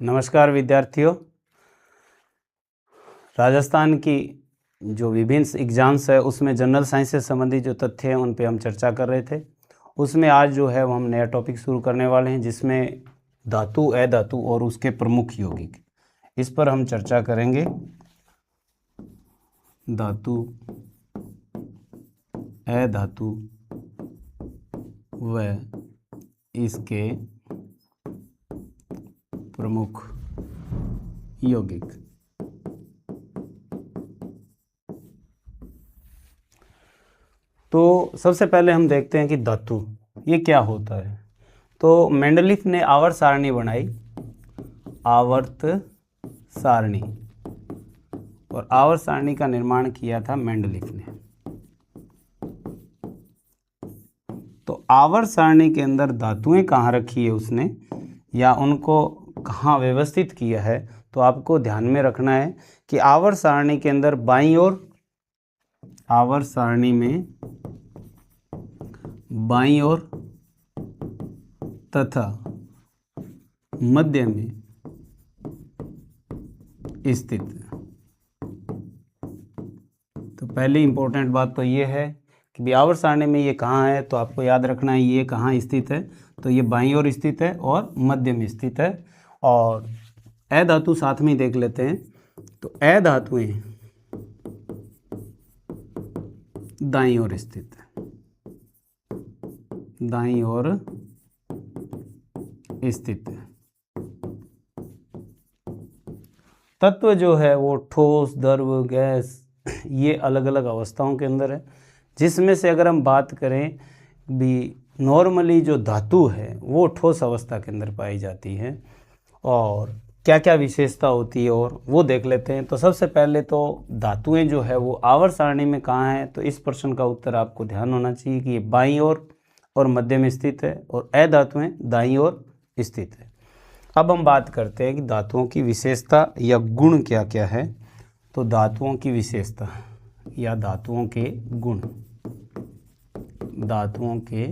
नमस्कार विद्यार्थियों। राजस्थान की जो विभिन्न एग्जाम्स है उसमें जनरल साइंस से संबंधित जो तथ्य हैं उन पे हम चर्चा कर रहे थे। उसमें आज जो है वो हम नया टॉपिक शुरू करने वाले हैं जिसमें धातु, अधातु और उसके प्रमुख यौगिक, इस पर हम चर्चा करेंगे। धातु, अधातु व इसके प्रमुख यौगिक। तो सबसे पहले हम देखते हैं कि धातु ये क्या होता है। तो मेंडलीफ ने आवर्त सारणी बनाई, आवर्त सारणी, और आवर्त सारणी का निर्माण किया था मेंडलीफ ने। तो आवर्त सारणी के अंदर धातुएं कहाँ रखी है उसने, या उनको कहाँ व्यवस्थित किया है, तो आपको ध्यान में रखना है कि आवर्त सारणी के अंदर बाईं ओर, आवर्त सारणी में बाईं ओर तथा मध्य में स्थित। तो पहली इंपॉर्टेंट बात तो ये है कि आवर्त सारणी में ये कहाँ है, तो आपको याद रखना है ये कहाँ स्थित है। तो ये बाईं ओर स्थित है और मध्य में स्थित है। और अधातु साथ में देख लेते हैं। तो अधातुएं दाईं ओर स्थित है, दाईं ओर स्थित है। तत्व जो है वो ठोस, द्रव, गैस, ये अलग अलग अवस्थाओं के अंदर है। जिसमें से अगर हम बात करें भी, नॉर्मली जो धातु है वो ठोस अवस्था के अंदर पाई जाती है। और क्या क्या विशेषता होती है और वो देख लेते हैं। तो सबसे पहले तो धातुएं जो है वो आवर्त सारणी में कहाँ है, तो इस प्रश्न का उत्तर आपको ध्यान होना चाहिए कि ये बाईं ओर और मध्य में स्थित है, और अधातुएं दाईं ओर स्थित है। अब हम बात करते हैं कि धातुओं की विशेषता या गुण क्या क्या है। तो धातुओं की विशेषता या धातुओं के गुण, धातुओं के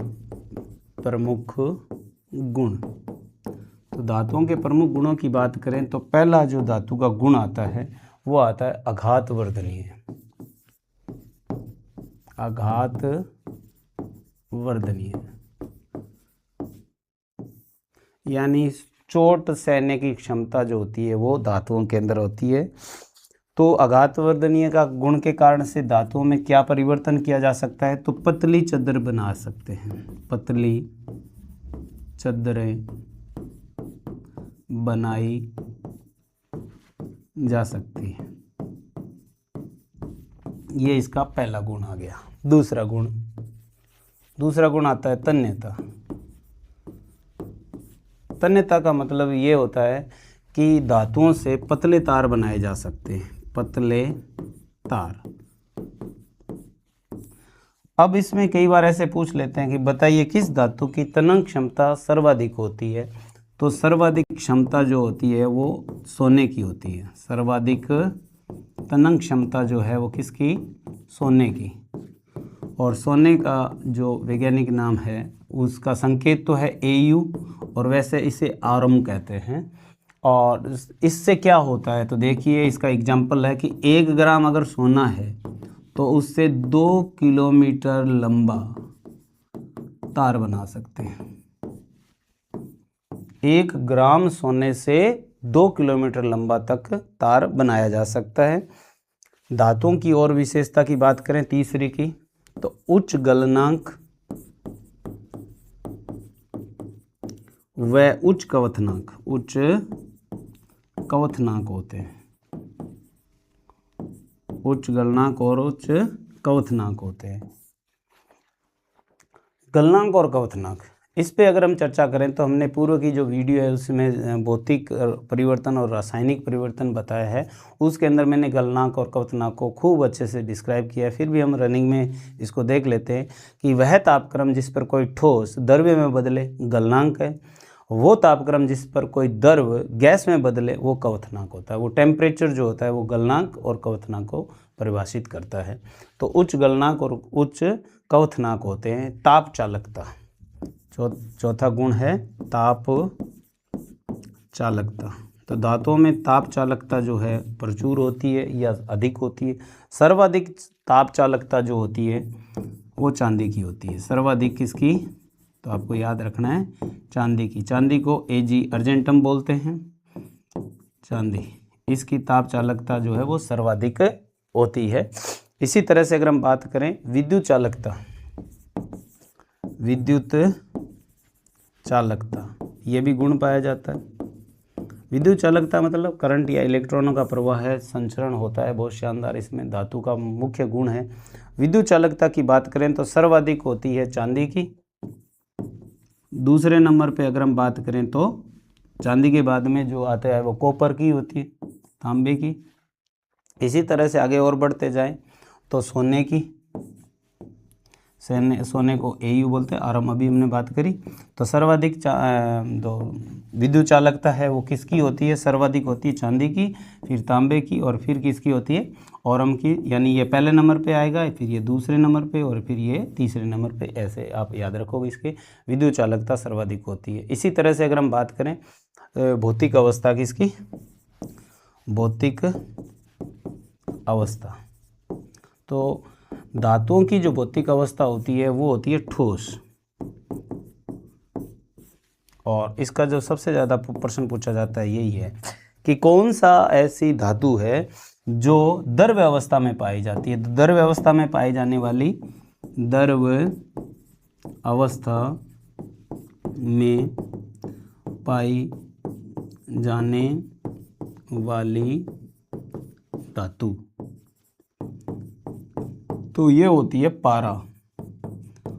प्रमुख गुण। तो धातुओं के प्रमुख गुणों की बात करें तो पहला जो धातु का गुण आता है वो आता है आघात वर्धनीय। आघात वर्धनीय यानी चोट सहने की क्षमता जो होती है वो धातुओं के अंदर होती है। तो आघात वर्धनीय का गुण के कारण से धातुओं में क्या परिवर्तन किया जा सकता है, तो पतली चादर बना सकते हैं, पतली चादरें बनाई जा सकती है। ये इसका पहला गुण आ गया। दूसरा गुण आता है तन्यता। तन्यता का मतलब ये होता है कि धातुओं से पतले तार बनाए जा सकते हैं, पतले तार। अब इसमें कई बार ऐसे पूछ लेते हैं कि बताइए किस धातु की तनन क्षमता सर्वाधिक होती है। तो सर्वाधिक क्षमता जो होती है वो सोने की होती है। सर्वाधिक तनन क्षमता जो है वो किसकी, सोने की। और सोने का जो वैज्ञानिक नाम है उसका संकेत तो है Au, और वैसे इसे आरम कहते हैं। और इससे क्या होता है, तो देखिए इसका एग्जाम्पल है कि 1 ग्राम अगर सोना है तो उससे 2 किलोमीटर लंबा तार बना सकते हैं। 1 ग्राम सोने से 2 किलोमीटर लंबा तक तार बनाया जा सकता है। धातुओं की और विशेषता की बात करें तीसरी की, तो उच्च गलनांक व उच्च कवथनांक, उच्च कवथनांक होते हैं। उच्च गलनांक और उच्च कवथनांक होते हैं। गलनांक और कवथनांक, इस पे अगर हम चर्चा करें तो हमने पूर्व की जो वीडियो है उसमें भौतिक परिवर्तन और रासायनिक परिवर्तन बताया है। उसके अंदर मैंने गलनांक और कवथनांक को खूब अच्छे से डिस्क्राइब किया है। फिर भी हम रनिंग में इसको देख लेते हैं कि वह तापक्रम जिस पर कोई ठोस द्रव्य में बदले गलनांक है, वो तापक्रम जिस पर कोई द्रव गैस में बदले वो कवथनांक होता है। वो टेम्परेचर जो होता है वो गलनांक और कवथनांक को परिभाषित करता है। तो उच्च गलनांक और उच्च कवथनांक होते हैं। ताप चालकता, चौथा गुण है ताप चालकता। तो धातुओं में ताप चालकता जो है प्रचुर होती है या अधिक होती है। सर्वाधिक ताप चालकता जो होती है वो चांदी की होती है। सर्वाधिक किसकी? तो आपको याद रखना है चांदी की। चांदी को Ag अर्जेंटम बोलते हैं। चांदी, इसकी ताप चालकता जो है वो सर्वाधिक होती है। इसी तरह से अगर हम बात करें विद्युत चालकता, विद्युत चालकता ये भी गुण पाया जाता है। विद्युत चालकता मतलब करंट या इलेक्ट्रॉनों का प्रवाह है, संचरण होता है, बहुत शानदार इसमें धातु का मुख्य गुण है। विद्युत चालकता की बात करें तो सर्वाधिक होती है चांदी की। दूसरे नंबर पे अगर हम बात करें तो चांदी के बाद में जो आता है वो कॉपर की होती है, तांबे की। इसी तरह से आगे और बढ़ते जाएं तो सोने की, सोने को Au बोलते हैं, और अभी हमने बात करी। तो सर्वाधिक जो विद्युत चालकता है वो किसकी होती है? सर्वाधिक होती है चांदी की, फिर तांबे की, और फिर किसकी होती है? औरम की। यानी ये पहले नंबर पे आएगा, फिर ये दूसरे नंबर पे, और फिर ये तीसरे नंबर पे। ऐसे आप याद रखोगे, इसके विद्युत चालकता सर्वाधिक होती है। इसी तरह से अगर हम बात करें भौतिक अवस्था किसकी? भौतिक अवस्था। तो धातुओं की जो भौतिक अवस्था होती है वो होती है ठोस। और इसका जो सबसे ज़्यादा प्रश्न पूछा जाता है यही है कि कौन सा ऐसी धातु है जो द्रव्य अवस्था में पाई जाती है। तो द्रव्य अवस्था में पाई जाने वाली, द्रव्य अवस्था में पाई जाने वाली धातु, तो ये होती है पारा।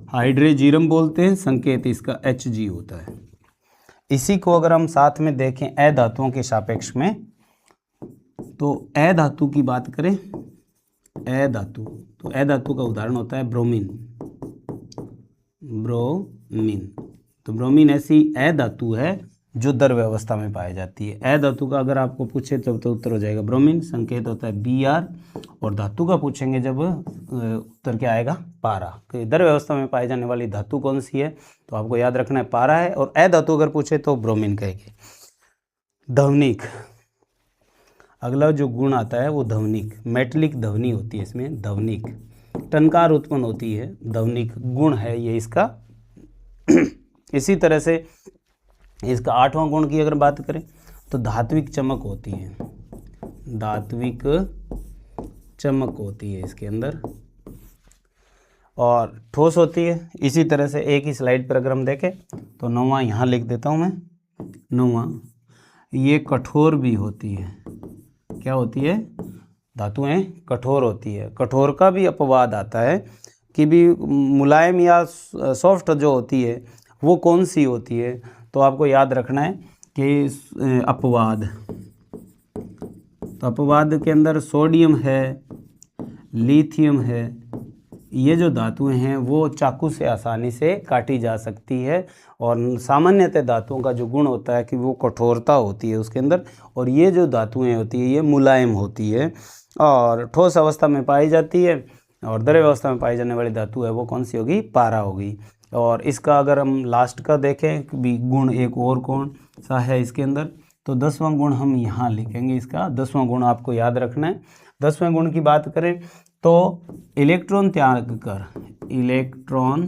हाइड्रेजिरम बोलते हैं, संकेत इसका Hg होता है। इसी को अगर हम साथ में देखें अधातुओं के सापेक्ष में, तो अधातु की बात करें, अधातु, तो अधातु का उदाहरण होता है ब्रोमीन। ब्रोमीन, तो ब्रोमीन ऐसी अधातु है जो द्रव्य अवस्था में पाई जाती है। अधातु का अगर आपको पूछे तो उत्तर हो जाएगा ब्रोमीन, संकेत होता है Br। और धातु का पूछेंगे जब, उत्तर क्या आएगा? पारा। तो द्रव्य अवस्था में पाई जाने वाली धातु कौन सी है? तो आपको याद रखना है पारा है। और अधातु अगर पूछे तो ब्रोमीन कहेंगे। ध्वनिक, अगला जो गुण आता है वो ध्वनिक, मेटलिक ध्वनि होती है इसमें, ध्वनिक, टनकार उत्पन्न होती है, ध्वनिक गुण है ये इसका। इसी तरह से इसका 8वां गुण की अगर बात करें तो धात्विक चमक होती है। धात्विक चमक होती है इसके अंदर, और ठोस होती है। इसी तरह से एक ही स्लाइड पर अगर हम देखें तो 9वां यहाँ लिख देता हूँ मैं। 9वां, ये कठोर भी होती है। क्या होती है? धातुएं कठोर होती है। कठोर का भी अपवाद आता है कि भी मुलायम या सॉफ्ट जो होती है वो कौन सी होती है? तो आपको याद रखना है कि अपवाद, तो अपवाद के अंदर सोडियम है, लिथियम है, ये जो धातुएं हैं वो चाकू से आसानी से काटी जा सकती है। और सामान्यतः धातुओं का जो गुण होता है कि वो कठोरता होती है उसके अंदर, और ये जो धातुएं होती है ये मुलायम होती है और ठोस अवस्था में पाई जाती है। और द्रव्य अवस्था में पाई जाने वाली धातु है वो कौन सी होगी? पारा होगी। और इसका अगर हम लास्ट का देखें भी गुण एक और कौन सा है इसके अंदर, तो 10वां गुण हम यहाँ लिखेंगे। इसका 10वां गुण आपको याद रखना है। 10वें गुण की बात करें तो इलेक्ट्रॉन त्याग कर, इलेक्ट्रॉन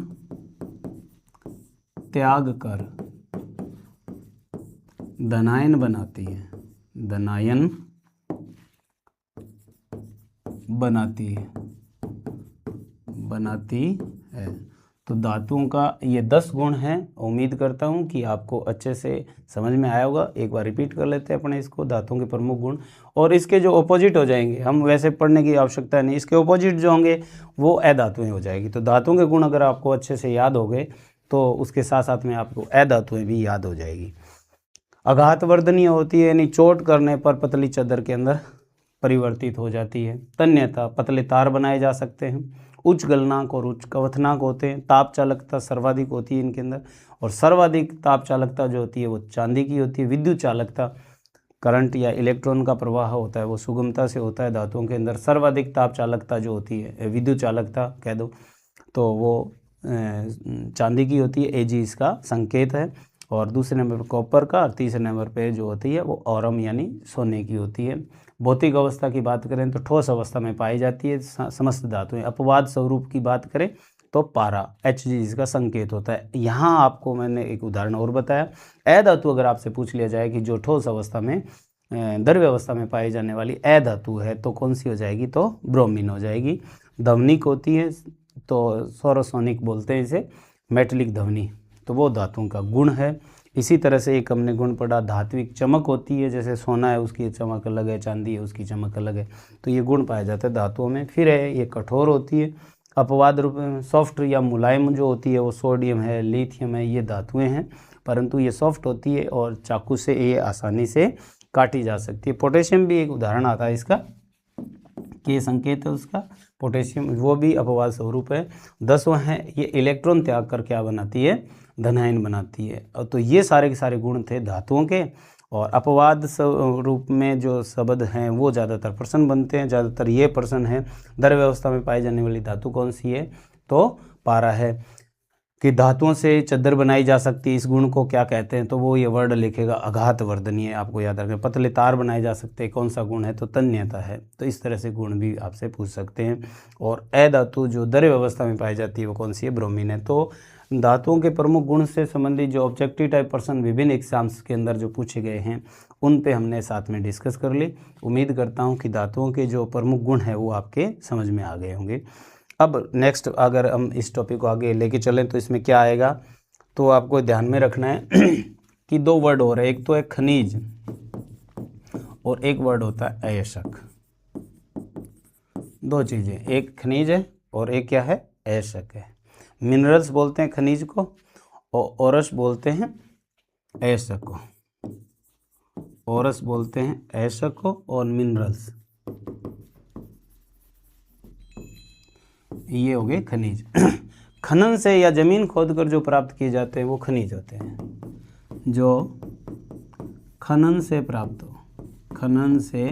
त्याग कर धनायन बनाती है, धनायन बनाती है। तो धातुओं का ये 10 गुण हैं। उम्मीद करता हूँ कि आपको अच्छे से समझ में आया होगा। एक बार रिपीट कर लेते हैं अपने इसको, धातुओं के प्रमुख गुण, और इसके जो ऑपोजिट हो जाएंगे, हम वैसे पढ़ने की आवश्यकता नहीं, इसके ऑपोजिट जो होंगे वो अधातुएं हो जाएगी। तो धातुओं के गुण अगर आपको अच्छे से याद हो गए तो उसके साथ साथ में आपको अधातुएं भी याद हो जाएगी। आघातवर्धनीय होती है, यानी चोट करने पर पतली चादर के अंदर परिवर्तित हो जाती है। तन्यता, पतले तार बनाए जा सकते हैं। उच्च गलनांक और उच्च कवथनांक होते हैं। ताप चालकता सर्वाधिक होती है इनके अंदर, और सर्वाधिक ताप चालकता जो होती है वो चांदी की होती है। विद्युत चालकता, करंट या इलेक्ट्रॉन का प्रवाह होता है वो सुगमता से होता है धातुओं के अंदर। सर्वाधिक ताप चालकता जो होती है, विद्युत चालकता कह दो, तो वो चांदी की होती है। Ag इसका संकेत है। और दूसरे नंबर पर कॉपर का, और तीसरे नंबर पे जो होती है वो औरम यानी सोने की होती है। भौतिक अवस्था की बात करें तो ठोस अवस्था में पाई जाती है समस्त धातुएं। अपवाद स्वरूप की बात करें तो पारा Hg इसका संकेत होता है। यहाँ आपको मैंने एक उदाहरण और बताया। अधातु अगर आपसे पूछ लिया जाए कि जो ठोस अवस्था में द्रव्य अवस्था में पाई जाने वाली अधातु है तो कौन सी हो जाएगी, तो ब्रोमीन हो जाएगी। ध्वनिक होती है तो सोरोसोनिक बोलते हैं इसे, मेटलिक ध्वनि, तो वो धातुओं का गुण है। इसी तरह से एक हमने गुण पढ़ा धात्विक चमक होती है, जैसे सोना है उसकी चमक अलग है, चांदी है उसकी चमक अलग है, तो ये गुण पाया जाता है धातुओं में। फिर है ये कठोर होती है। अपवाद रूप में सॉफ्ट या मुलायम जो होती है वो सोडियम है, लिथियम है, ये धातुएं हैं, परंतु ये सॉफ्ट होती है और चाकू से ये आसानी से काटी जा सकती है। पोटेशियम भी एक उदाहरण आता है इसका, कि संकेत है उसका पोटेशियम, वो भी अपवाद स्वरूप है। 10वां है ये इलेक्ट्रॉन त्याग कर क्या बनाती है, धनायन बनाती है। और तो ये सारे के सारे गुण थे धातुओं के। और अपवाद रूप में जो शब्द हैं वो ज़्यादातर प्रश्न बनते हैं, ज़्यादातर ये प्रश्न है द्रव्य अवस्था में पाई जाने वाली धातु कौन सी है, तो पारा है। कि धातुओं से चद्दर बनाई जा सकती है, इस गुण को क्या कहते हैं, तो वो ये वर्ड लिखेगा आघात वर्धनीय, आपको याद रखें। पतले तार बनाए जा सकते हैं, कौन सा गुण है, तो तन्यता है। तो इस तरह से गुण भी आपसे पूछ सकते हैं। और अधातु जो द्रव्य अवस्था में पाई जाती है वो कौन सी है, ब्रोमीन है। तो धातुओं के प्रमुख गुण से संबंधित जो ऑब्जेक्टिव टाइप प्रश्न विभिन्न एग्जाम्स के अंदर जो पूछे गए हैं उन पे हमने साथ में डिस्कस कर ली। उम्मीद करता हूँ कि धातुओं के जो प्रमुख गुण हैं वो आपके समझ में आ गए होंगे। अब नेक्स्ट अगर हम इस टॉपिक को आगे लेके चलें तो इसमें क्या आएगा, तो आपको ध्यान में रखना है कि दो वर्ड हो रहे हैं, एक तो है खनिज और एक वर्ड होता है अयस्क। दो चीज़ें, एक खनिज है और एक क्या है, अयस्क है। मिनरल्स बोलते हैं खनिज को और ओरस बोलते हैं अयस्क को। ओरस बोलते हैं अयस्क को और मिनरल्स ये हो गए खनिज। खनन से या जमीन खोदकर जो प्राप्त किए जाते हैं वो खनिज होते हैं। जो खनन से प्राप्त हो, खनन से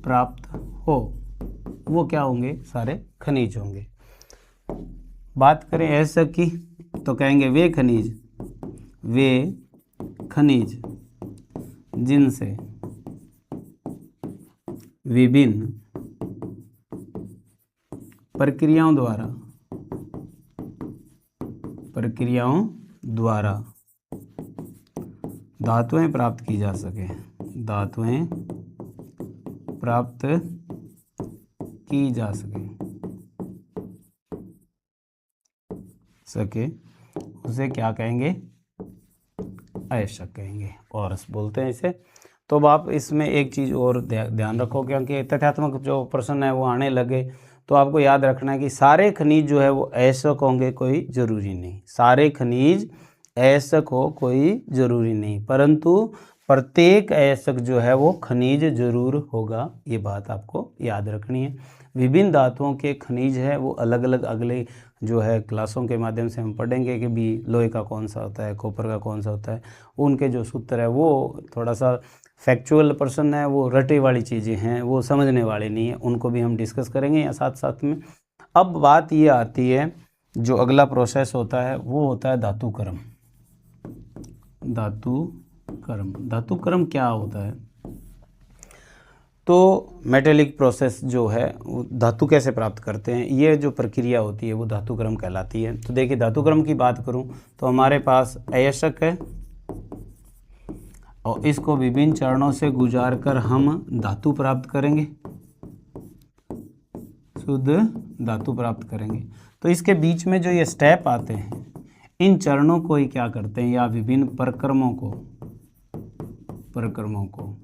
प्राप्त हो वो क्या होंगे, सारे खनिज होंगे। बात करें अयस्क की तो कहेंगे वे खनिज जिनसे विभिन्न प्रक्रियाओं द्वारा धातुएं प्राप्त की जा सके, धातुएं प्राप्त की जा सके उसे क्या कहेंगे, अयस्क कहेंगे, औरस बोलते हैं इसे। तो अब आप इसमें एक चीज़ और ध्यान रखो, क्योंकि तथ्यात्मक जो प्रश्न है वो आने लगे तो आपको याद रखना है कि सारे खनिज जो है वो अयस्क होंगे कोई ज़रूरी नहीं, सारे खनिज अयस्क हो कोई ज़रूरी नहीं, परंतु प्रत्येक अयस्क जो है वो खनिज जरूर होगा, ये बात आपको याद रखनी है। विभिन्न धातुओं के खनिज है वो अलग अलग अगले जो है क्लासों के माध्यम से हम पढ़ेंगे कि भी लोहे का कौन सा होता है, कॉपर का कौन सा होता है, उनके जो सूत्र है वो थोड़ा सा फैक्चुअल पर्सन है, वो रटे वाली चीज़ें हैं, वो समझने वाले नहीं है, उनको भी हम डिस्कस करेंगे या साथ साथ में। अब बात ये आती है जो अगला प्रोसेस होता है वो होता है धातुकर्म। धातुकर्म क्या होता है, तो मेटेलिक प्रोसेस जो है धातु कैसे प्राप्त करते हैं, ये जो प्रक्रिया होती है वो धातुकर्म कहलाती है। तो देखिए धातुकर्म की बात करूं तो हमारे पास अयस्क है और इसको विभिन्न चरणों से गुजार कर हम धातु प्राप्त करेंगे, शुद्ध धातु प्राप्त करेंगे। तो इसके बीच में जो ये स्टेप आते हैं इन चरणों को ही क्या करते हैं, या विभिन्न प्रक्रमों को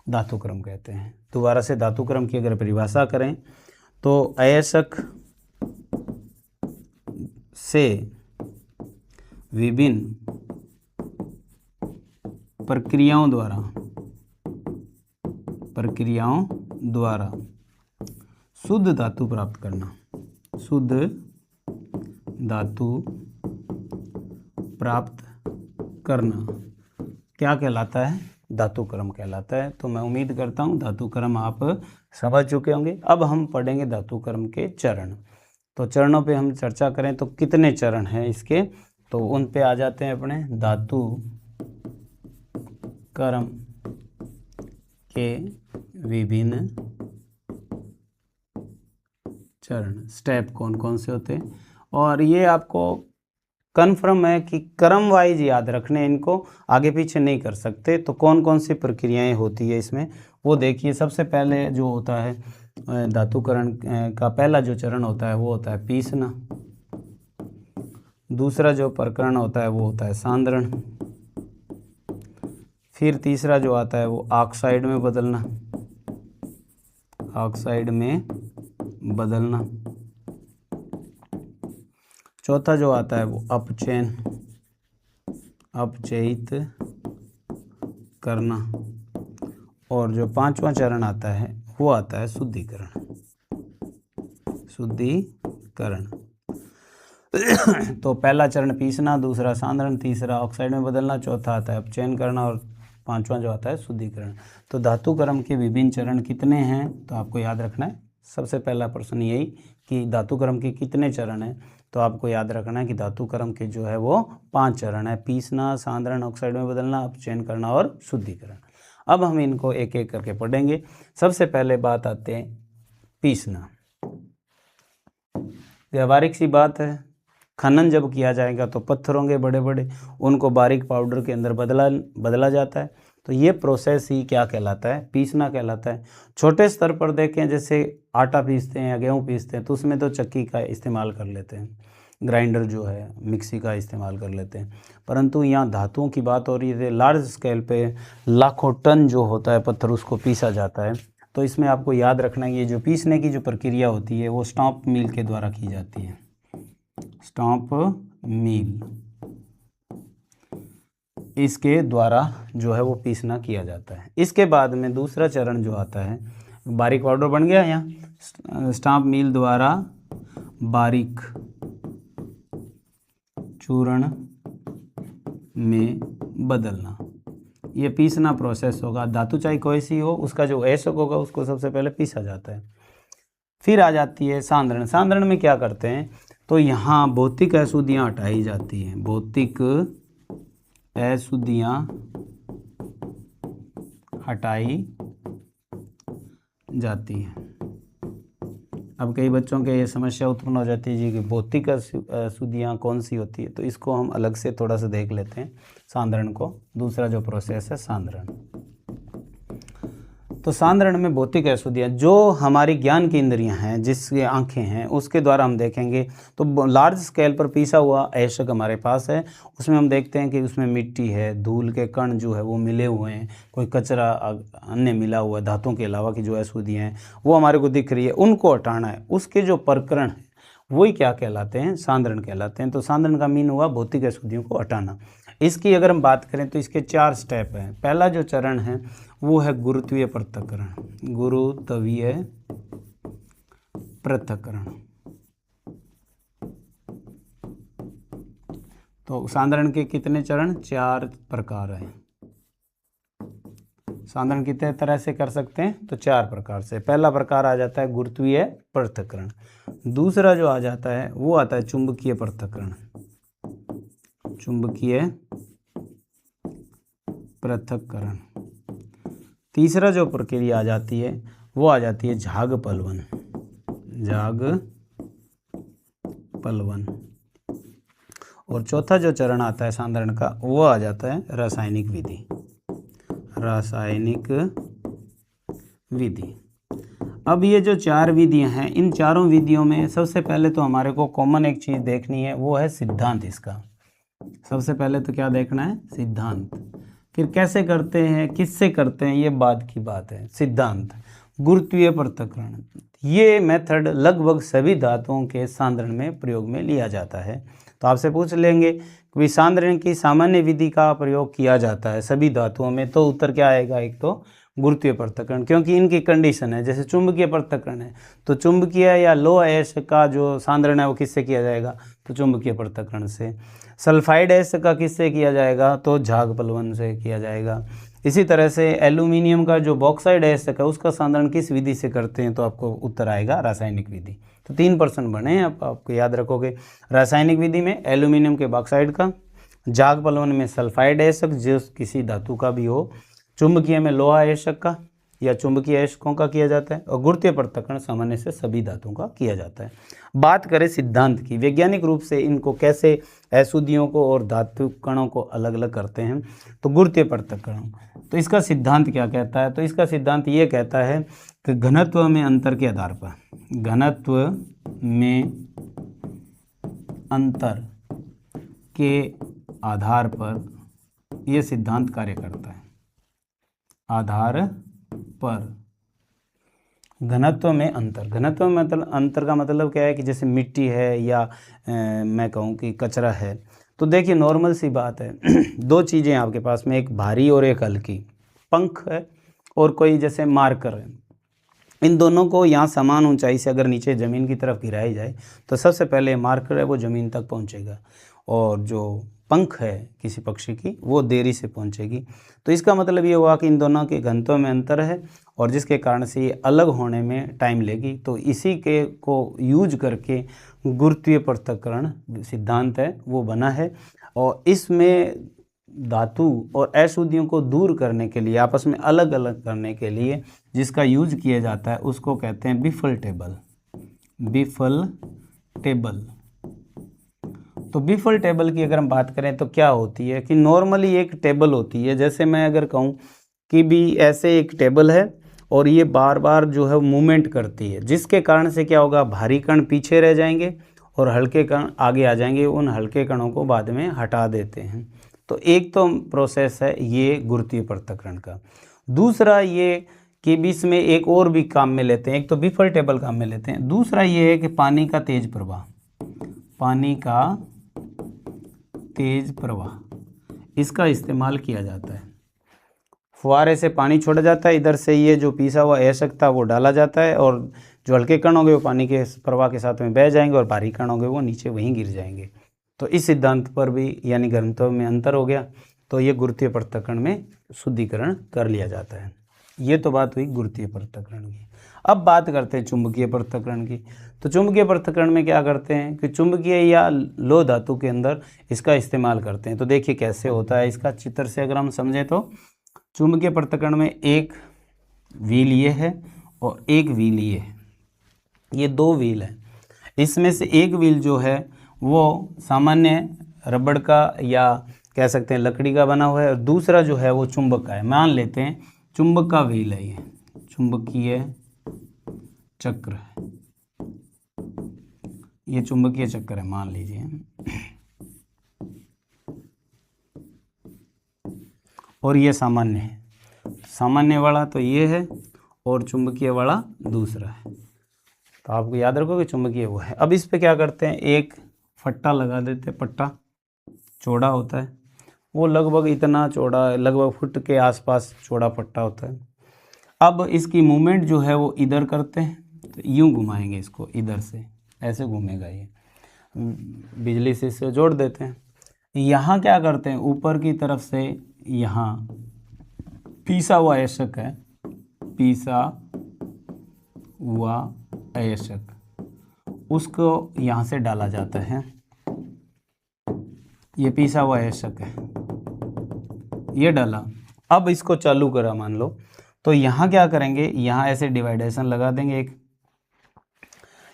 धातुक्रम कहते हैं। दोबारा से धातुक्रम की अगर परिभाषा करें तो अयस्क से विभिन्न प्रक्रियाओं द्वारा शुद्ध धातु प्राप्त करना, शुद्ध धातु प्राप्त करना क्या कहलाता है, धातुक्रम कहलाता है। तो मैं उम्मीद करता हूँ धातुक्रम आप समझ चुके होंगे। अब हम पढ़ेंगे धातुक्रम के चरण। तो चरणों पे हम चर्चा करें तो कितने चरण हैं इसके, तो उन पे आ जाते हैं अपने धातु कर्म के विभिन्न चरण, स्टेप कौन कौन से होते हैं। और ये आपको कन्फर्म है कि क्रम वाइज याद रखने, इनको आगे पीछे नहीं कर सकते। तो कौन कौन सी प्रक्रियाएं होती है इसमें वो देखिए। सबसे पहले जो होता है धातुकरण का पहला जो चरण होता है वो होता है पीसना। दूसरा जो प्रकरण होता है वो होता है सांद्रण। फिर तीसरा जो आता है वो ऑक्साइड में बदलना, ऑक्साइड में बदलना। चौथा जो आता है वो अपचयन, अपचयित करना। और जो पांचवा चरण आता है वो आता है शुद्धिकरण, शुद्धिकरण। तो पहला चरण पीसना, दूसरा सांद्रण, तीसरा ऑक्साइड में बदलना, चौथा आता है अपचयन करना और पांचवा जो आता है शुद्धिकरण। तो धातुकर्म के विभिन्न चरण कितने हैं तो आपको याद रखना है। सबसे पहला प्रश्न यही कि धातुकर्म के कितने चरण हैं, तो आपको याद रखना है कि धातुकर्म के जो है वो 5 चरण है, पीसना, सांद्रण, ऑक्साइड में बदलना, अपचयन करना और शुद्धिकरण। अब हम इनको एक एक करके पढ़ेंगे। सबसे पहले बात आते हैं पीसना। व्यावहारिक सी बात है, खनन जब किया जाएगा तो पत्थर होंगे बड़े बड़े, उनको बारीक पाउडर के अंदर बदला जाता है। तो ये प्रोसेस ही क्या कहलाता है, पीसना कहलाता है। छोटे स्तर पर देखें, जैसे आटा पीसते हैं या गेहूँ पीसते हैं तो उसमें तो चक्की का इस्तेमाल कर लेते हैं, ग्राइंडर जो है मिक्सी का इस्तेमाल कर लेते हैं। परंतु यहाँ धातुओं की बात हो रही है, लार्ज स्केल पे लाखों टन जो होता है पत्थर उसको पीसा जाता है। तो इसमें आपको याद रखना है ये जो पीसने की जो प्रक्रिया होती है वो स्टॉम्प मिल के द्वारा की जाती है, स्टॉम्प मिल, इसके द्वारा जो है वो पीसना किया जाता है। इसके बाद में दूसरा चरण जो आता है, बारीक पाउडर बन गया, यहाँ स्टॉम्प मिल द्वारा बारीक चूर्ण में बदलना, ये पीसना प्रोसेस होगा। धातु चाहे कोई सी हो, उसका जो ऐशक होगा उसको सबसे पहले पीसा जाता है। फिर आ जाती है सांद्रण। सांद्रण में क्या करते हैं तो यहाँ भौतिक अशुद्धियाँ हटाई जाती हैं, भौतिक अशुद्धियाँ हटाई जाती हैं। अब कई बच्चों के ये समस्या उत्पन्न हो जाती है जी कि भौतिक अशुद्धियाँ कौन सी होती है, तो इसको हम अलग से थोड़ा सा देख लेते हैं सांद्रण को। दूसरा जो प्रोसेस है सांद्रण, तो सांद्रण में भौतिक अशुद्धियाँ जो हमारी ज्ञान की इंद्रियां हैं, जिसकी आंखें हैं, उसके द्वारा हम देखेंगे। तो लार्ज स्केल पर पीसा हुआ ऐशक हमारे पास है, उसमें हम देखते हैं कि उसमें मिट्टी है, धूल के कण जो है वो मिले हुए हैं, कोई कचरा अन्य मिला हुआ है, धातुओं के अलावा की जो अशुद्धियाँ हैं वो हमारे को दिख रही है, उनको हटाना है। उसके जो प्रकरण है वही क्या कहलाते हैं, सांद्रण कहलाते हैं। तो सांद्रण का मीन हुआ भौतिक अशुद्धियों को हटाना। इसकी अगर हम बात करें तो इसके 4 स्टेप हैं। पहला जो चरण है वो है गुरुत्वीय पृथक्करण, गुरुत्वीय पृथक्करण। तो सांद्रण के कितने चरण, 4 प्रकार हैं। सांद्रण कितने तरह से कर सकते हैं तो 4 प्रकार से। पहला प्रकार आ जाता है गुरुत्वीय पृथक्करण। दूसरा जो आ जाता है वो आता है चुंबकीय पृथक्करण, चुंबकीय पृथक्करण। तीसरा जो प्रक्रिया आ जाती है वो आ जाती है झाग पलवन, झाग पलवन। और चौथा जो चरण आता है सांद्रण का वो आ जाता है रासायनिक विधि, रासायनिक विधि। अब ये जो 4 विधियां हैं, इन चारों विधियों में सबसे पहले तो हमारे को कॉमन एक चीज़ देखनी है, वो है सिद्धांत इसका। सबसे पहले तो क्या देखना है, सिद्धांत। फिर कैसे करते हैं, किससे करते हैं, ये बाद की बात है। सिद्धांत, गुरुत्वीय पृथक्करण, ये मेथड लगभग सभी धातुओं के सांद्रण में प्रयोग में लिया जाता है। तो आपसे पूछ लेंगे कि सांद्रण की सामान्य विधि का प्रयोग किया जाता है सभी धातुओं में, तो उत्तर क्या आएगा, एक तो गुरुत्वीय पृथक्करण, क्योंकि इनकी कंडीशन है। जैसे चुंबकीय पृथक्करण है तो चुंबकीय या लो अयस्क का जो सांद्रण है वो किससे किया जाएगा, तो चुंबकीय पृथक्करण से। सल्फाइड अयस्क का किससे किया जाएगा, तो झाग पलवन से किया जाएगा। इसी तरह से एल्यूमिनियम का जो बॉक्साइड अयस्क है उसका सांद्रण किस विधि से करते हैं, तो आपको उत्तर आएगा रासायनिक विधि। तो 3% बने हैं, आपको याद रखोगे। रासायनिक विधि में एल्यूमिनियम के बॉक्साइड का, झाग पलवन में सल्फाइड अयस्क जो किसी धातु का भी हो, चुंबकीय में लोहा अयस्क का या चुंबकीय अयस्कों का किया जाता है, और गुरुत्वीय पृथक्करण सामान्य से सभी धातुओं का किया जाता है। बात करें सिद्धांत की, वैज्ञानिक रूप से इनको कैसे अशुद्धियों को और धातु कणों को अलग अलग करते हैं, तो गुरुत्वीय पृथक्करण। तो इसका सिद्धांत क्या कहता है, तो इसका सिद्धांत ये कहता है कि घनत्व में अंतर के आधार पर, घनत्व में अंतर के आधार पर यह सिद्धांत कार्य करता है। आधार पर घनत्व में अंतर, घनत्व में मतलब अंतर का मतलब क्या है कि जैसे मिट्टी है या मैं कहूँ कि कचरा है, तो देखिए नॉर्मल सी बात है दो चीज़ें आपके पास में, एक भारी और एक हल्की, पंख है और कोई जैसे मार्कर है, इन दोनों को यहाँ समान ऊंचाई से अगर नीचे ज़मीन की तरफ गिराई जाए तो सबसे पहले मार्कर है वो ज़मीन तक पहुँचेगा, और जो पंख है किसी पक्षी की वो देरी से पहुँचेगी। तो इसका मतलब ये हुआ कि इन दोनों के घनत्व में अंतर है, और जिसके कारण से ये अलग होने में टाइम लेगी। तो इसी के को यूज करके गुरुत्वीय पृथक्करण सिद्धांत है वो बना है, और इसमें धातु और अशुद्धियों को दूर करने के लिए, आपस में अलग अलग करने के लिए जिसका यूज किया जाता है उसको कहते हैं बिफल टेबल। बिफल टेबल। तो बिफल टेबल की अगर हम बात करें तो क्या होती है कि नॉर्मली एक टेबल होती है, जैसे मैं अगर कहूँ कि भी ऐसे एक टेबल है और ये बार बार जो है मूवमेंट करती है, जिसके कारण से क्या होगा, भारी कण पीछे रह जाएंगे और हल्के कण आगे आ जाएंगे, उन हल्के कणों को बाद में हटा देते हैं। तो एक तो प्रोसेस है ये गुरुत्वीय पृथक्करण का। दूसरा ये कि बीच में एक और भी काम में लेते हैं, एक तो बिफल टेबल काम में लेते हैं, दूसरा ये है कि पानी का तेज प्रवाह, पानी का तेज प्रवाह इसका इस्तेमाल किया जाता है। फुहारे से पानी छोड़ा जाता है, इधर से ये जो पीसा हुआ अयस्क था वो डाला जाता है, और जो हल्के कण होंगे वो पानी के प्रवाह के साथ में बह जाएंगे, और भारी कण होंगे वो नीचे वहीं गिर जाएंगे। तो इस सिद्धांत पर भी यानी घनत्व में अंतर हो गया, तो ये गुरुत्वीय पृथक्करण में शुद्धिकरण कर लिया जाता है। ये तो बात हुई गुरुत्वीय पृथक्करण की। अब बात करते हैं चुंबकीय पृथक्करण की। तो चुंबकीय पृथक्करण में क्या करते हैं कि चुंबकीय या लोह धातु के अंदर इसका इस्तेमाल करते हैं। तो देखिए कैसे होता है, इसका चित्र से अगर हम समझें तो चुंबकीय पृथक्करण में एक व्हील ये है और एक व्हील ये है, ये दो व्हील है। इसमें से एक व्हील जो है वो सामान्य रबड़ का या कह सकते हैं लकड़ी का बना हुआ है, और दूसरा जो है वो चुंबक का है। मान लेते हैं चुंबक का व्हील है, ये चुंबकीय चक्र है, ये चुंबकीय चक्र है मान लीजिए, और ये सामान्य है, सामान्य वाला तो ये है और चुंबकीय वाला दूसरा है। तो आपको याद रखो कि चुंबकीय वो है। अब इस पे क्या करते हैं, एक फट्टा लगा देते हैं, पट्टा चौड़ा होता है, वो लगभग इतना चौड़ा, लगभग फुट के आसपास चौड़ा पट्टा होता है। अब इसकी मूवमेंट जो है वो इधर करते हैं, तो यूँ घुमाएंगे इसको, इधर से ऐसे घूमेगा, ये बिजली से इसे जोड़ देते हैं। यहाँ क्या करते हैं, ऊपर की तरफ से यहाँ पीसा हुआ अयस्क है, पीसा हुआ अयस्क, उसको यहाँ से डाला जाता है। ये पीसा हुआ अयस्क है, ये डाला। अब इसको चालू करा मान लो, तो यहाँ क्या करेंगे, यहाँ ऐसे डिवाइडेशन लगा देंगे एक,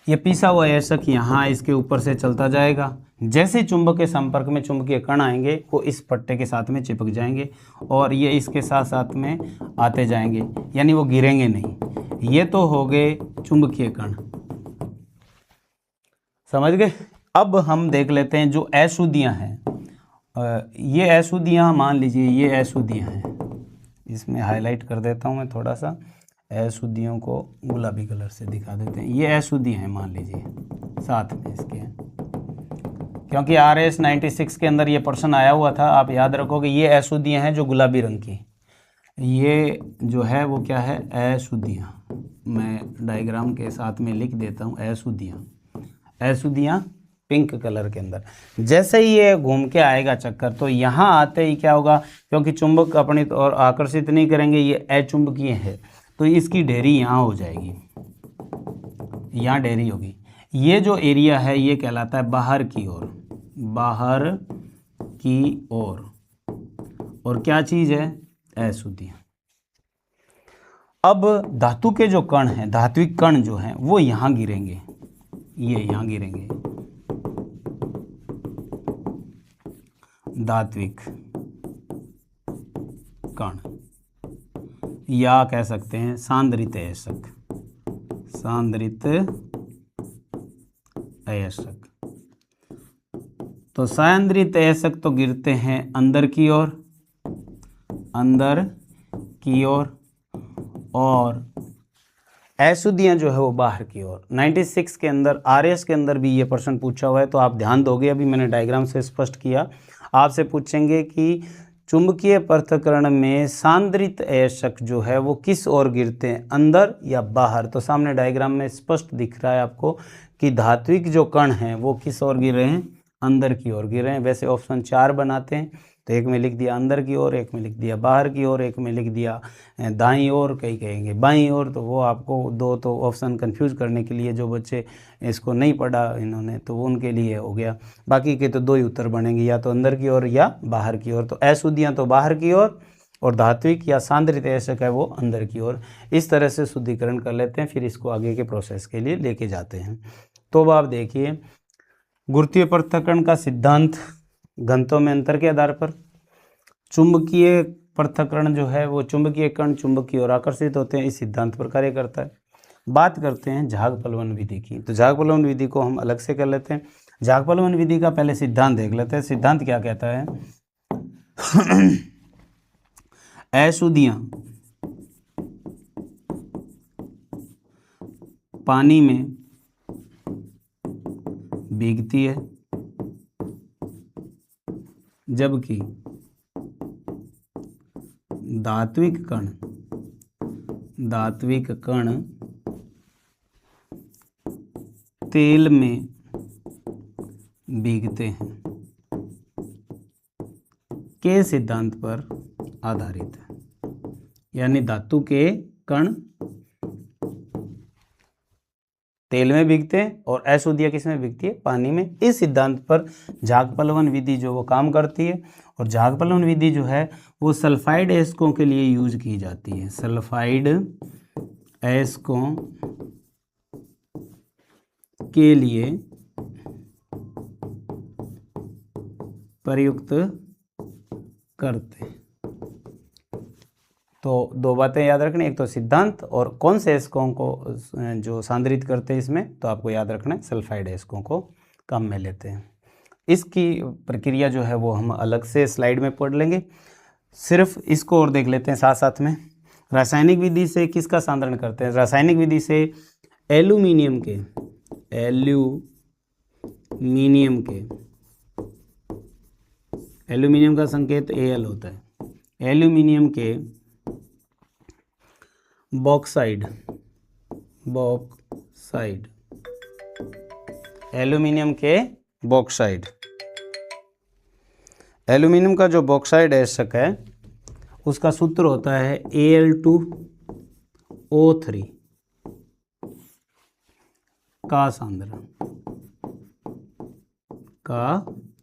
ये पीसा हुआ अयस्क यहाँ इसके ऊपर से चलता जाएगा। जैसे चुंबक के संपर्क में चुंबकीय कण आएंगे वो इस पट्टे के साथ में चिपक जाएंगे, और ये इसके साथ साथ में आते जाएंगे, यानी वो गिरेंगे नहीं। ये तो हो गए चुंबकीय कण, समझ गए। अब हम देख लेते हैं जो अशुद्धियाँ हैं, ये अशुद्धियाँ मान लीजिए, ये अशुद्धियाँ हैं, इसमें हाईलाइट कर देता हूँ मैं थोड़ा सा, अशुद्धियों को गुलाबी कलर से दिखा देते हैं। ये अशुद्धियाँ हैं मान लीजिए साथ में इसके, क्योंकि RS 96 के अंदर ये प्रश्न आया हुआ था, आप याद रखोगे। ये अशुद्धियाँ हैं जो गुलाबी रंग की, ये जो है वो क्या है, अशुद्धियाँ। मैं डायग्राम के साथ में लिख देता हूँ, अशुद्धियाँ। अशुद्धियाँ पिंक कलर के अंदर। जैसे ही ये घूम के आएगा चक्कर, तो यहाँ आते ही क्या होगा, क्योंकि चुंबक अपनी ओर आकर्षित नहीं करेंगे, ये अचुंबकीय है, तो इसकी ढेरी यहाँ हो जाएगी, यहाँ ढेरी होगी। ये जो एरिया है ये कहलाता है बाहर की ओर, बाहर की ओर। और क्या चीज़ है, अशुद्धियाँ। अब धातु के जो कण हैं, धात्विक कण जो हैं, वो यहाँ गिरेंगे, ये यहाँ गिरेंगे, धात्विक कण, या कह सकते हैं सांद्रित अयस्क, सांद्रित अयस्क। तो सांद्रित अयस्क तो गिरते हैं अंदर की ओर, अंदर की ओर, और अशुद्धियाँ जो है वो बाहर की ओर। 96 के अंदर आरएस के अंदर भी ये प्रश्न पूछा हुआ है, तो आप ध्यान दोगे, अभी मैंने डायग्राम से स्पष्ट किया। आपसे पूछेंगे कि चुंबकीय पृथक्करण में सांद्रित अयस्क जो है वो किस ओर गिरते हैं, अंदर या बाहर। तो सामने डायग्राम में स्पष्ट दिख रहा है आपको कि धात्विक जो कण हैं वो किस ओर गिर रहे हैं, अंदर की ओर गिर रहे हैं। वैसे ऑप्शन 4 बनाते हैं, तो एक में लिख दिया अंदर की ओर, एक में लिख दिया बाहर की ओर, एक में लिख दिया दाईं ओर, कई कहेंगे बाईं ओर। तो वो आपको दो तो ऑप्शन कंफ्यूज करने के लिए, जो बच्चे इसको नहीं पढ़ा इन्होंने, तो वो उनके लिए हो गया। बाकी के तो 2 ही उत्तर बनेंगे, या तो अंदर की ओर या बाहर की ओर। तो अशुद्धियाँ तो बाहर की ओर, और धात्विक या सांद्रित अयस्क है वो अंदर की ओर। इस तरह से शुद्धिकरण कर लेते हैं, फिर इसको आगे के प्रोसेस के लिए लेके जाते हैं। तो अब आप देखिए, गुरुत्वीय पृथक्करण का सिद्धांत, घनत्व में अंतर के आधार पर चुंबकीय पृथक्करण जो है वो चुंबकीय कण चुंबक की ओर आकर्षित होते हैं, इस सिद्धांत पर कार्य करता है। बात करते हैं झाग-पलवन विधि की। तो झाग-पलवन विधि को हम अलग से कर लेते हैं। झाग-पलवन विधि का पहले सिद्धांत देख लेते हैं। सिद्धांत क्या कहता है, अशुद्धियाँ पानी में भीगती है, जबकि धात्विक कण तेल में भीगते हैं, के सिद्धांत पर आधारित है। यानी धातु के कण तेल में भीगते हैं और अशुद्धियाँ किस में भीगती है, पानी में। इस सिद्धांत पर झाग-पलवन विधि जो वो काम करती है। और झाग-पलवन विधि जो है वो सल्फाइड अयस्कों के लिए यूज की जाती है, सल्फाइड अयस्कों के लिए प्रयुक्त करते हैं। तो 2 बातें याद रखनी, एक तो सिद्धांत और कौन से अयस्कों को जो सांद्रित करते हैं इसमें, तो आपको याद रखना है सल्फाइड अयस्कों को काम में लेते हैं। इसकी प्रक्रिया जो है वो हम अलग से स्लाइड में पढ़ लेंगे, सिर्फ इसको और देख लेते हैं साथ साथ में। रासायनिक विधि से किसका सांद्रण करते हैं, रासायनिक विधि से एल्यूमिनियम का संकेत Al होता है, एल्यूमिनियम के बॉक्साइड, एल्यूमिनियम के बॉक्साइड, एल्यूमिनियम का जो बॉक्साइड अयस्क है उसका सूत्र होता है Al2O3 का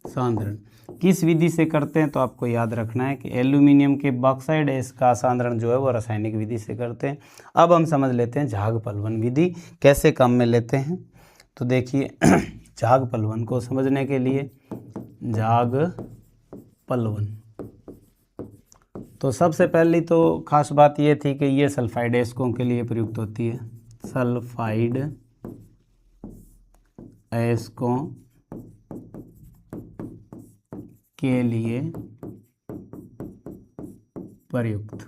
सांद्रण किस विधि से करते हैं, तो आपको याद रखना है कि एल्यूमिनियम के बॉक्साइड अयस्क का सांद्रण जो है वो रासायनिक विधि से करते हैं। अब हम समझ लेते हैं झाग-पलवन विधि कैसे काम में लेते हैं। तो देखिए, झाग-पलवन को समझने के लिए, झाग-पलवन, तो सबसे पहली तो खास बात ये थी कि ये सल्फाइड अयस्कों के लिए प्रयुक्त होती है, सल्फाइड अयस्कों के लिए प्रयुक्त।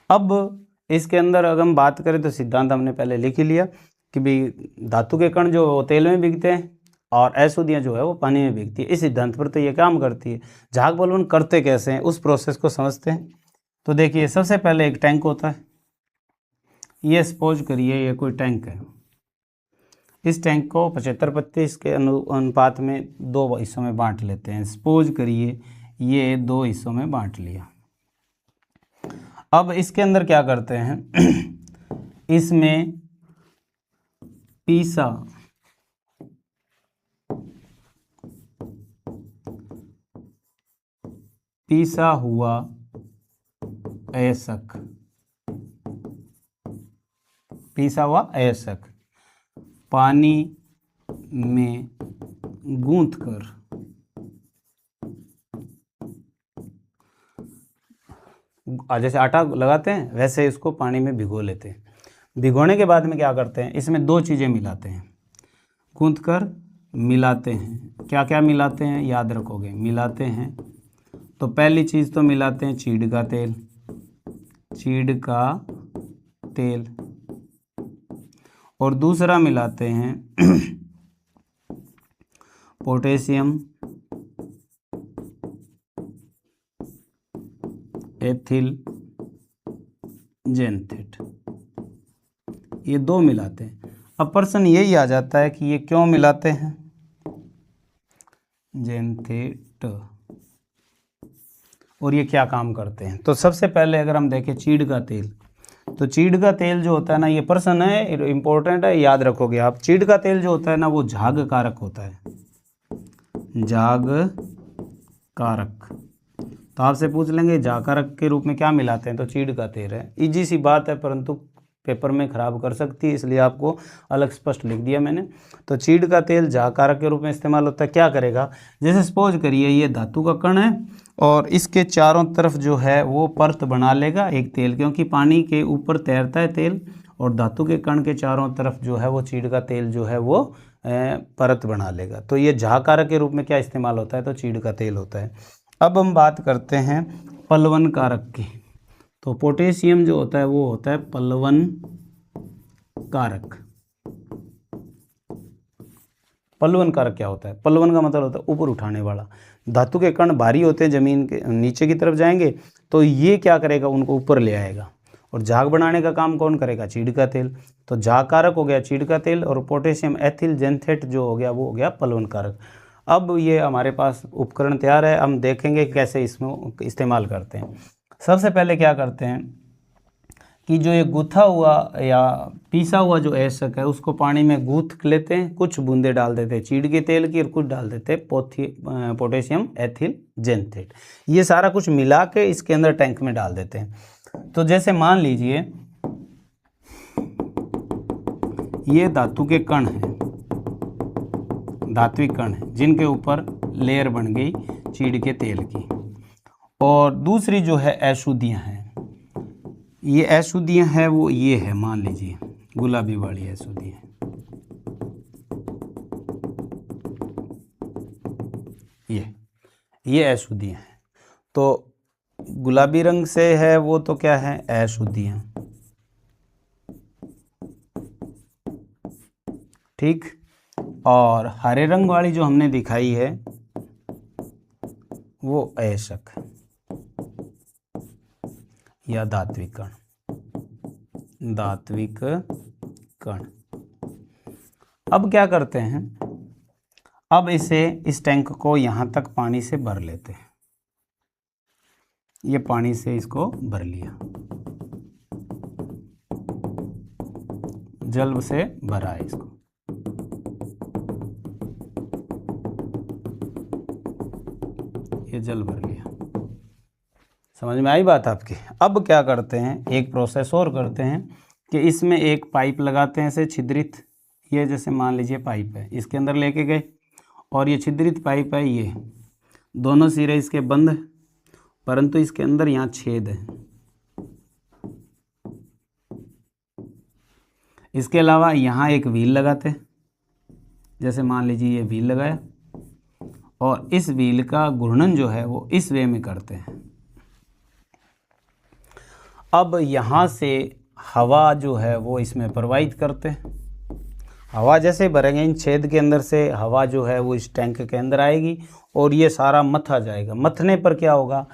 अब इसके अंदर अगर हम बात करें तो सिद्धांत हमने पहले लिख ही लिया कि भाई धातु के कण जो तेल में भीगते हैं और अशुद्धियाँ जो है वो पानी में भीगती है। इस सिद्धांत पर तो ये काम करती है। झाग-पलवन करते कैसे हैं उस प्रोसेस को समझते हैं। तो देखिए, सबसे पहले एक टैंक होता है, ये सपोज करिए ये कोई टैंक है। इस टैंक को 75-25 के अनुपात में 2 हिस्सों में बांट लेते हैं। सपोज करिए ये 2 हिस्सों में बांट लिया। अब इसके अंदर क्या करते हैं इसमें पीसा हुआ अयस्क पानी में गूंथकर जैसे आटा लगाते हैं वैसे इसको पानी में भिगो लेते हैं। भिगोने के बाद में क्या करते हैं, इसमें 2 चीज़ें मिलाते हैं, गूंथकर मिलाते हैं। क्या क्या मिलाते हैं याद रखोगे, मिलाते हैं तो पहली चीज़ तो मिलाते हैं चीड़ का तेल, और दूसरा मिलाते हैं पोटेशियम एथिल जेनथेट, ये 2 मिलाते हैं। अब प्रश्न यही आ जाता है कि ये क्यों मिलाते हैं जेनथेट, और ये क्या काम करते हैं। तो सबसे पहले अगर हम देखें चीड़ का तेल, तो चीड़ का तेल जो होता है ना, ये प्रश्न है इंपॉर्टेंट है, याद रखोगे आप। चीड़ का तेल जो होता है ना वो झाग कारक होता है, झाग कारक। तो आपसे पूछ लेंगे झाग कारक के रूप में क्या मिलाते हैं, तो चीड़ का तेल है। इजी सी बात है परंतु पेपर में खराब कर सकती है, इसलिए आपको अलग स्पष्ट लिख दिया मैंने। तो चीड़ का तेल झाग कारक के रूप में इस्तेमाल होता है। क्या करेगा, जैसे सपोज करिए ये धातु का कण है और इसके चारों तरफ जो है वो परत बना लेगा एक तेल, क्योंकि पानी के ऊपर तैरता है तेल, और धातु के कण के चारों तरफ जो है वो चीड़ का तेल जो है वो परत बना लेगा। तो ये झाग कारक के रूप में क्या इस्तेमाल होता है, तो चीड़ का तेल होता है। अब हम बात करते हैं पलवन कारक की। तो पोटेशियम जो होता है वो होता है पलवन कारक। पलवन कारक क्या होता है, पलवन का मतलब होता है ऊपर उठाने वाला। धातु के कण भारी होते हैं, जमीन के नीचे की तरफ जाएंगे तो ये क्या करेगा, उनको ऊपर ले आएगा। और झाग बनाने का काम कौन करेगा, चीड़ का तेल। तो झाग कारक हो गया चीड़ का तेल, और पोटेशियम एथिल जेनथेट जो हो गया वो हो गया पलवन कारक। अब ये हमारे पास उपकरण तैयार है, हम देखेंगे कैसे इसमें इस्तेमाल करते हैं। सबसे पहले क्या करते हैं कि जो ये गूथा हुआ या पीसा हुआ जो अयस्क है उसको पानी में गूथ लेते हैं, कुछ बूंदे डाल देते हैं चीड़ के तेल की और कुछ डाल देते हैं पोटेशियम एथिल जेनथेट। ये सारा कुछ मिला के इसके अंदर टैंक में डाल देते हैं। तो जैसे मान लीजिए ये धातु के कण हैं, धात्विक कण हैं जिनके ऊपर लेयर बन गई चीड़ के तेल की, और दूसरी जो है अशुद्धियाँ हैं। ये अशुद्धियाँ हैं वो ये है, मान लीजिए गुलाबी वाली अशुद्धियाँ, ये अशुद्धियाँ हैं। तो गुलाबी रंग से है वो तो क्या है, अशुद्धियाँ, ठीक। और हरे रंग वाली जो हमने दिखाई है वो अयस्क या धात्विक कण। अब क्या करते हैं, अब इस टैंक को यहाँ तक पानी से भर लेते हैं। ये पानी से इसको भर लिया, जल से भरा है इसको। ये जल भर लिया, समझ में आई बात आपकी। अब क्या करते हैं, एक प्रोसेस और करते हैं कि इसमें एक पाइप लगाते हैं ऐसे छिद्रित। ये जैसे मान लीजिए पाइप है, इसके अंदर लेके गए और ये छिद्रित पाइप है, ये दोनों सिरे इसके बंद है, परंतु इसके अंदर यहाँ छेद है। इसके अलावा यहाँ एक व्हील लगाते हैं, जैसे मान लीजिए ये व्हील लगाया, और इस व्हील का घूर्णन जो है वो इस वे में करते हैं। अब यहाँ से हवा जो है वो इसमें प्रवाहित करते हैं। हवा जैसे भरेंगे इन छेद के अंदर से, हवा जो है वो इस टैंक के अंदर आएगी और ये सारा मथा जाएगा। मथने पर क्या होगा,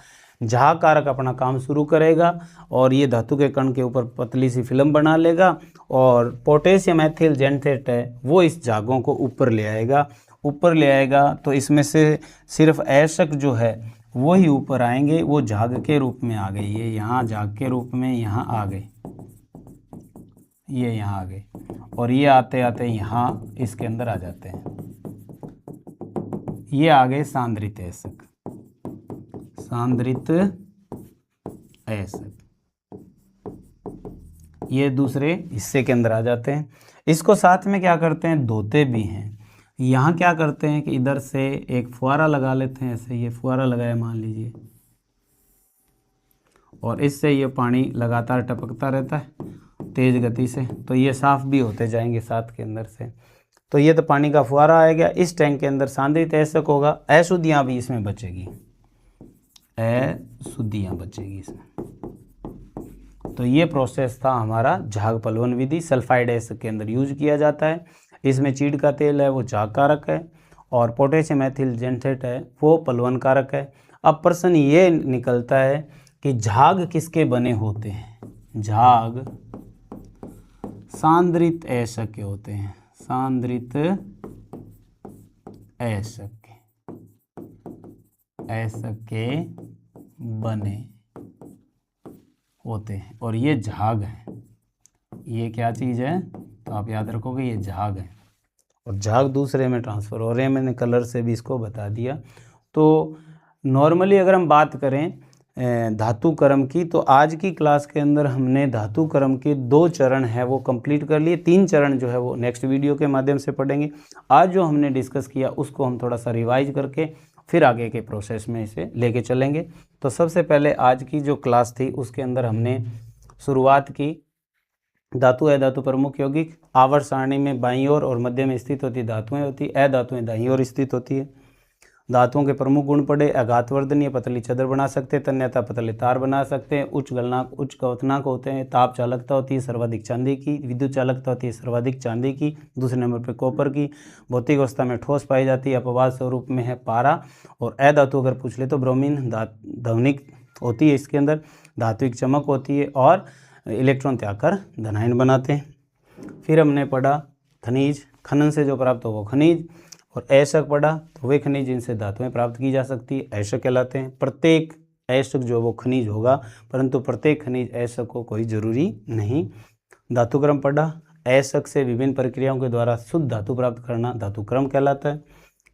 झाग कारक अपना काम शुरू करेगा और ये धातु के कण के ऊपर पतली सी फिल्म बना लेगा और पोटेशियम एथिल जेंटेट है वो इस झागों को ऊपर ले आएगा। ऊपर ले आएगा तो इसमें से सिर्फ ऐशक जो है वो ही ऊपर आएंगे, वो झाग के रूप में आ गए, ये यहाँ झाग के रूप में यहाँ आ गए, ये यहाँ आ गए और ये आते आते यहाँ इसके अंदर आ जाते हैं, ये आ गए सांद्रित ऐशक, सांद्रित ऐशक, ये दूसरे हिस्से के अंदर आ जाते हैं। इसको साथ में क्या करते हैं, धोते भी हैं। यहाँ क्या करते हैं कि इधर से एक फुहारा लगा लेते हैं, ऐसे ये फुहारा लगाया मान लीजिए, और इससे ये पानी लगातार टपकता रहता है तेज गति से, तो ये साफ भी होते जाएंगे साथ के अंदर से। तो ये तो पानी का फुहारा आ गया। इस टैंक के अंदर सांद्रित ऐशक होगा, अशुद्धियाँ भी इसमें बचेगी, अशुद्धियाँ बचेगी इसमें। तो ये प्रोसेस था हमारा झाग पलवन विधि। सल्फाइड ऐशक के अंदर यूज किया जाता है। इसमें चीड़ का तेल है वो झाग कारक है और पोटेशियम एथिल जेंटेट है वो पलवन कारक है। अब प्रश्न ये निकलता है कि झाग किसके बने होते हैं, झाग सांद्रित ऐशक के होते हैं, सांद्रित ऐशक के बने होते हैं और ये झाग है। ये क्या चीज़ है, तो आप याद रखोगे ये झाग है और झाग दूसरे में ट्रांसफ़र हो रहे हैं। मैंने कलर से भी इसको बता दिया। तो नॉर्मली अगर हम बात करें धातु क्रम की, तो आज की क्लास के अंदर हमने धातु क्रम के 2 चरण है वो कंप्लीट कर लिए। 3 चरण जो है वो नेक्स्ट वीडियो के माध्यम से पढ़ेंगे। आज जो हमने डिस्कस किया उसको हम थोड़ा सा रिवाइज करके फिर आगे के प्रोसेस में इसे लेके चलेंगे। तो सबसे पहले आज की जो क्लास थी उसके अंदर हमने शुरुआत की धातु अधातु प्रमुख यौगिक। आवर्त सारणी में बाईं ओर और मध्य में स्थित होती धातुएं होती, अधातुएं दाईं ओर स्थित होती है। धातुओं के प्रमुख गुण पढ़े, आघातवर्धनीय पतली चदर बना सकते हैं, तन्यता पतले तार बना सकते हैं, उच्च गलनांक उच्च क्वथनांक होते हैं, ताप चालकता होती है सर्वाधिक चांदी की, विद्युत चालकता होती है सर्वाधिक चांदी की, दूसरे नंबर पर कॉपर की, भौतिक अवस्था में ठोस पाई जाती है, अपवाद स्वरूप में है पारा। और अधातु अगर पूछ ले तो ब्रोमीन ध्वनिक होती है, इसके अंदर धात्विक चमक होती है और इलेक्ट्रॉन त्याग कर धनायन बनाते हैं। फिर हमने पढ़ा खनिज, खनन से जो प्राप्त हो वो खनिज, और ऐशक पढ़ा तो वे खनिज जिनसे धातुएं प्राप्त की जा सकती है ऐशक कहलाते हैं। प्रत्येक ऐशक जो वो खनिज होगा, परंतु प्रत्येक खनिज ऐशक को कोई जरूरी नहीं। धातुक्रम पढ़ा, ऐशक से विभिन्न प्रक्रियाओं के द्वारा शुद्ध धातु प्राप्त करना धातुक्रम कहलाता है।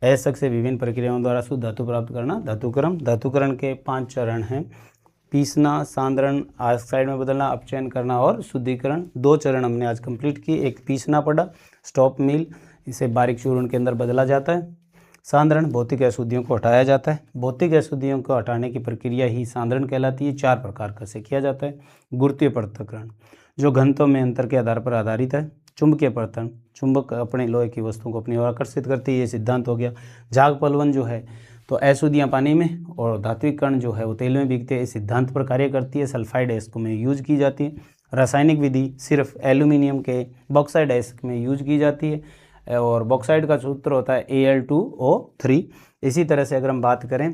ऐशक से विभिन्न प्रक्रियाओं द्वारा शुद्ध धातु प्राप्त करना धातुक्रम। धातुकरण के 5 चरण हैं, पीसना, सांद्रण, ऑक्साइड में बदलना, अपचयन करना और शुद्धिकरण। 2 चरण हमने आज कंप्लीट किए। एक पीसना पड़ा, स्टॉप मिल, इसे बारीक चूर्ण के अंदर बदला जाता है। सांद्रण, भौतिक अशुद्धियों को हटाया जाता है। भौतिक अशुद्धियों को हटाने की प्रक्रिया ही सांद्रण कहलाती है। 4 प्रकार का से किया जाता है। गुरुत्वीय पृथक्करण जो घनत्व में अंतर के आधार पर आधारित है। चुंबकीय पृथक्करण, चुंबक अपने लोहे की वस्तुओं को अपनी ओर आकर्षित करती है, ये सिद्धांत हो गया। झाग पलवन जो है तो अशुद्धियाँ पानी में और धात्विक कण जो है वो तेल में भीगते हैं, इस सिद्धांत पर कार्य करती है। सल्फाइड ऐशक में यूज की जाती है। रासायनिक विधि सिर्फ एल्यूमिनियम के बॉक्साइड ऐशक में यूज की जाती है और बॉक्साइड का सूत्र होता है Al2O3। इसी तरह से अगर हम बात करें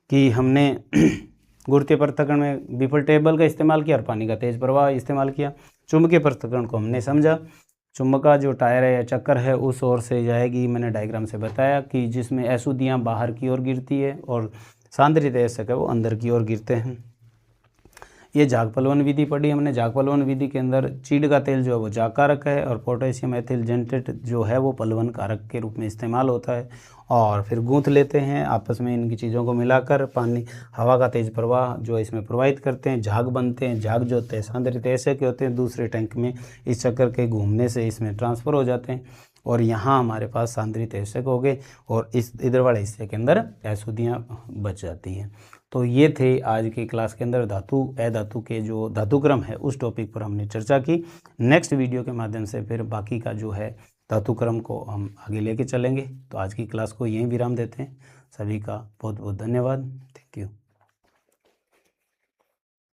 कि हमने गुरुत्वीय पृथक्करण में विफल टेबल का इस्तेमाल किया और पानी का तेज प्रवाह इस्तेमाल किया। चुंबकीय पृथक्करण को हमने समझा, चुंबक का जो टायर है या चक्कर है उस ओर से जाएगी, मैंने डायग्राम से बताया कि जिसमें अशुद्धियाँ बाहर की ओर गिरती है और सांद्रित ऐशक है वो अंदर की ओर गिरते हैं। ये झाग पलवन विधि पढ़ी हमने। झाग पलवन विधि के अंदर चीड़ का तेल जो है वो झाग कारक है और पोटेशियम एथिल जेंटेट जो है वो पलवन कारक के रूप में इस्तेमाल होता है। और फिर गूंथ लेते हैं आपस में, इनकी चीज़ों को मिलाकर पानी हवा का तेज प्रवाह जो इसमें प्रवाहित करते हैं, झाग बनते हैं। झाग जो होते हैं सांद्रित ऐशक के होते हैं, दूसरे टैंक में इस चक्कर के घूमने से इसमें ट्रांसफ़र हो जाते हैं और यहाँ हमारे पास सांद्रित ऐशक हो गए और इस इधर वाले हिस्से के अंदर अशुद्धियाँ बच जाती हैं। तो ये थे आज की क्लास के अंदर धातु अधातु के जो धातुक्रम है उस टॉपिक पर हमने चर्चा की। नेक्स्ट वीडियो के माध्यम से फिर बाकी का जो है धातुक्रम को हम आगे लेके चलेंगे। तो आज की क्लास को यहीं विराम देते हैं। सभी का बहुत बहुत धन्यवाद। Thank you.